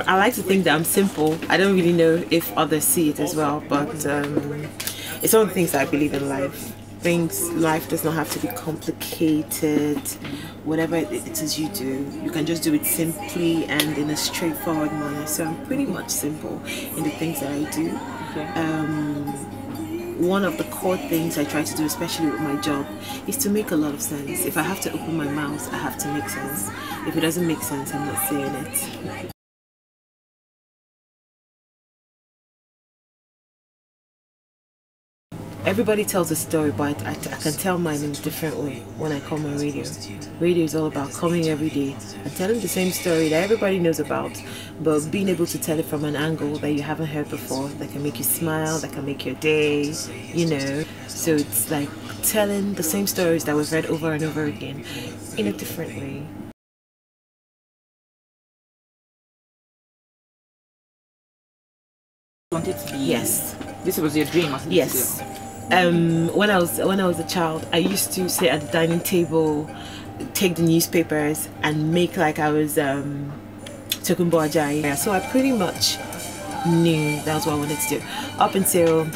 I like to think that I'm simple. I don't really know if others see it as well, but it's one of the things that I believe in life. Life does not have to be complicated. Whatever it is you do, you can just do it simply and in a straightforward manner. So I'm pretty much simple in the things that I do. One of the core things I try to do, especially with my job, is to make a lot of sense. If I have to open my mouth, I have to make sense. If it doesn't make sense, I'm not saying it. Everybody tells a story, but I can tell mine in a different way when I come on radio. Radio is all about coming every day and telling the same story that everybody knows about, but being able to tell it from an angle that you haven't heard before, that can make you smile, that can make your day, you know. So it's like telling the same stories that we've read over and over again in a different way. Wanted to be? Yes. This was your dream? Yes. When I was a child, I used to sit at the dining table, take the newspapers, and make like I was Tokunbo Ajayi. So I pretty much knew that was what I wanted to do. Up until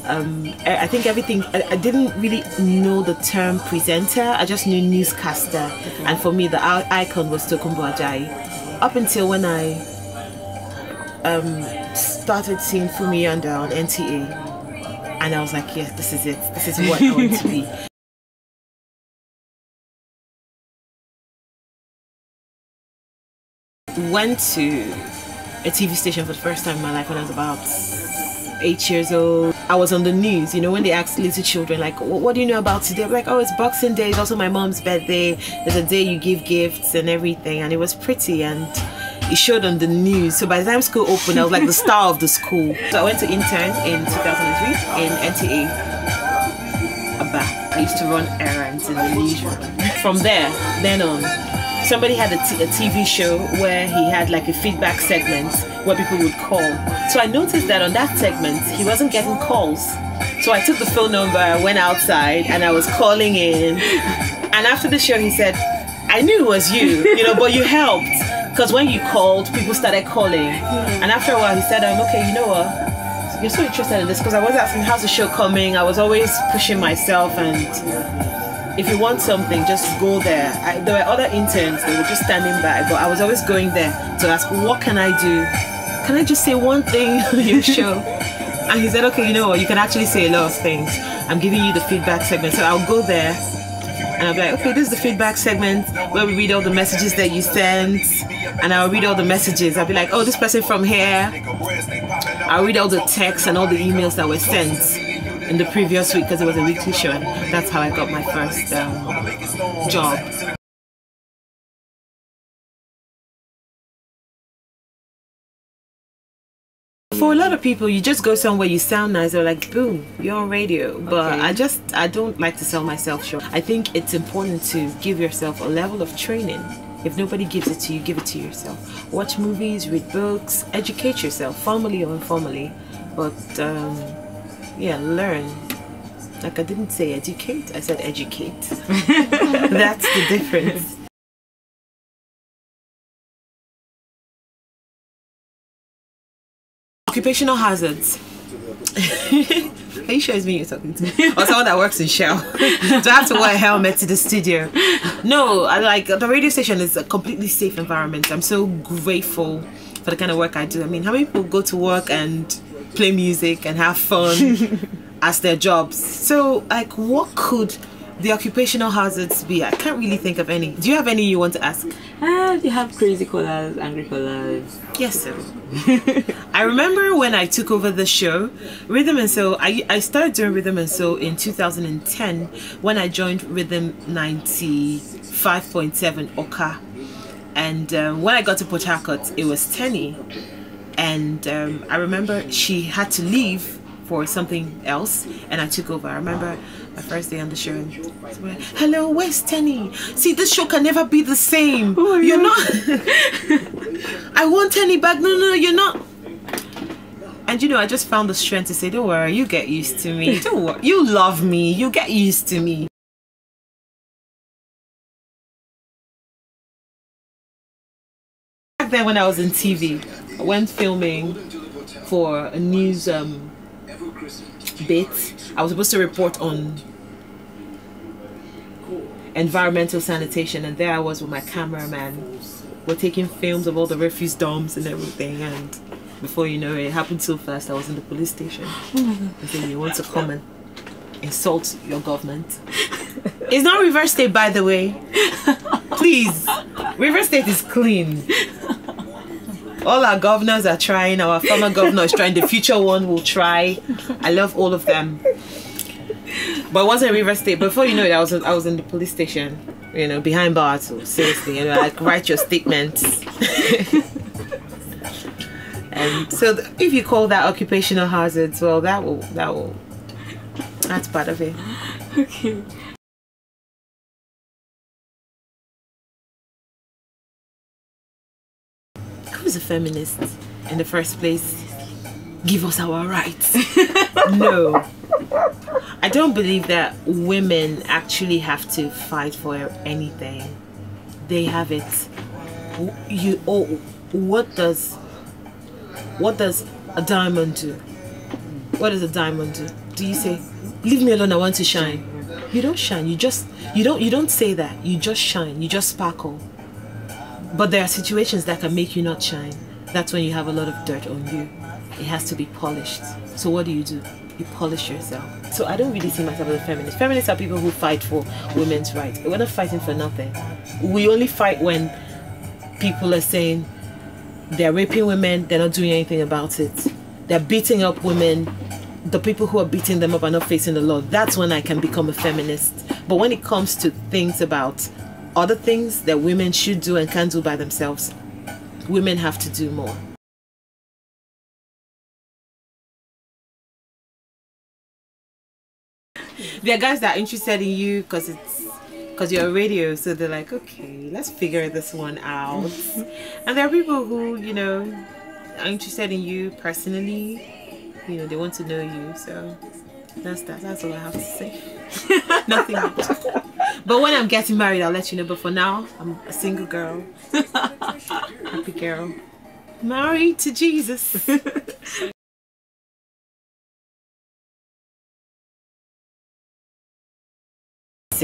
I think everything. I didn't really know the term presenter. I just knew newscaster, and for me the icon was Tokunbo Ajayi. Up until when I started seeing Fumi Yanda on NTA. And I was like, yes, this is it. This is what I want to be. Went to a TV station for the first time in my life when I was about 8 years old. I was on the news, you know, when they asked little children, like, what do you know about today? I'm like, oh, it's Boxing Day. It's also my mom's birthday. There's a day you give gifts and everything. And it was pretty. And it showed on the news. So by the time school opened, I was like the star of the school. So I went to intern in 2003 in NTA. I used to run errands in the newsroom. From there, then on, somebody had a TV show where he had like a feedback segment where people would call. So I noticed that on that segment, he wasn't getting calls. So I took the phone number, went outside, and I was calling in. And after the show, he said, I knew it was you, you know, but you helped. Because when you called, people started calling. And after a while, he said, okay, you know what? You're so interested in this. Because I was asking, how's the show coming? I was always pushing myself. And if you want something, just go there. There were other interns, they were just standing by. But I was always going there to ask, what can I do? Can I just say one thing on your show? And he said, okay, you know what? You can actually say a lot of things. I'm giving you the feedback segment. So I'll go there. And I'll be like, okay, this is the feedback segment where we read all the messages that you sent. And I'll read all the messages. I'll be like, oh, this person from here. I'll read all the texts and all the emails that were sent in the previous week because it was a weekly show. And that's how I got my first job. For a lot of people, you just go somewhere, you sound nice, they're like, boom, you're on radio. But okay. I don't like to sell myself short. I think it's important to give yourself a level of training. If nobody gives it to you, give it to yourself. Watch movies, read books, educate yourself, formally or informally. But yeah, learn. Like I didn't say educate, I said educate. That's the difference. Occupational hazards. Are you sure it's me you're talking to? Or someone that works in Shell? Do I have to wear a helmet to the studio? No, I like the radio station is a completely safe environment. I'm so grateful for the kind of work I do. I mean, how many people go to work and play music and have fun as their jobs? So, like, what could the occupational hazards be? I can't really think of any. Do you have any you want to ask? You have crazy callers, angry callers. Yes, sir. I remember when I took over the show, Rhythm and Soul. I started doing Rhythm and Soul in 2010 when I joined Rhythm 95.7 Oka. And when I got to Port Harcourt, it was Tenny. And I remember she had to leave for something else, and I took over. I remember my first day on the show, and like, hello, where's Tenny? See, this show can never be the same. Oh, you're not. I want Tenny back. No, you're not. And you know, I just found the strength to say, don't worry, you get used to me. Don't worry, you love me. You get used to me. then when I was in TV, I went filming for a news bit. I was supposed to report on environmental sanitation, and there I was with my cameraman. We're taking films of all the refuse dumps and everything, and before you know it, it happened so fast I was in the police station. I said, you want to come and insult your government? It's not River State, by the way. Please, River State is clean. All our governors are trying. Our former governor is trying. The future one will try. I love all of them. But it wasn't River State. Before you know it, I was in the police station, you know, behind bars. So seriously, you know, like write your statements. And so if you call that occupational hazards, well, that's part of it. Okay. Who's a feminist in the first place? Give us our rights. No. I don't believe that women actually have to fight for anything. They have it. What does a diamond do? What does a diamond do? Do you say, leave me alone, I want to shine? You don't shine. You don't say that. You just shine. You just sparkle. But there are situations that can make you not shine. That's when you have a lot of dirt on you. It has to be polished. So what do? You polish yourself. So I don't really see myself as a feminist. Feminists are people who fight for women's rights. We're not fighting for nothing. We only fight when people are saying they're raping women, they're not doing anything about it. They're beating up women. The people who are beating them up are not facing the law. That's when I can become a feminist. But when it comes to things about other things that women should do and can't do by themselves, women have to do more. There are guys that are interested in you because you're a radio, so they're like, okay, let's figure this one out. And there are people who, you know, are interested in you personally. You know, they want to know you. So that's all I have to say. Nothing much. But when I'm getting married, I'll let you know. But for now, I'm a single girl. Happy girl. Married to Jesus.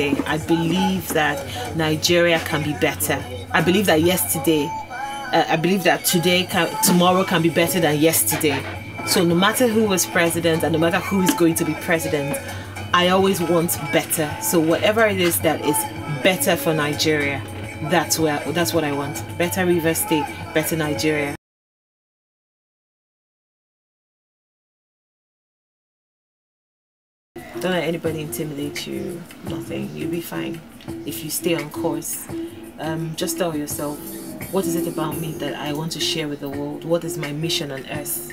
I believe that Nigeria can be better. I believe that tomorrow can be better than yesterday. So no matter who was president and no matter who is going to be president, I always want better. So whatever it is that is better for Nigeria, that's what I want. Better River State, better Nigeria. Don't let anybody intimidate you. Nothing. You'll be fine if you stay on course. Just tell yourself, what is it about me that I want to share with the world? What is my mission on earth?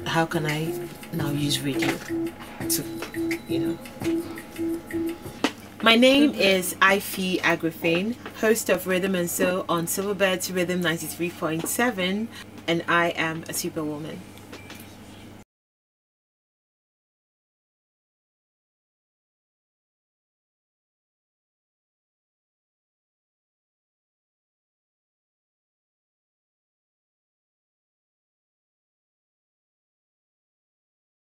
How can I now use radio to, you know? My name is Iphie Aggrey, host of Rhythm and Soul on Silverbird's Rhythm 93.7, and I am a superwoman.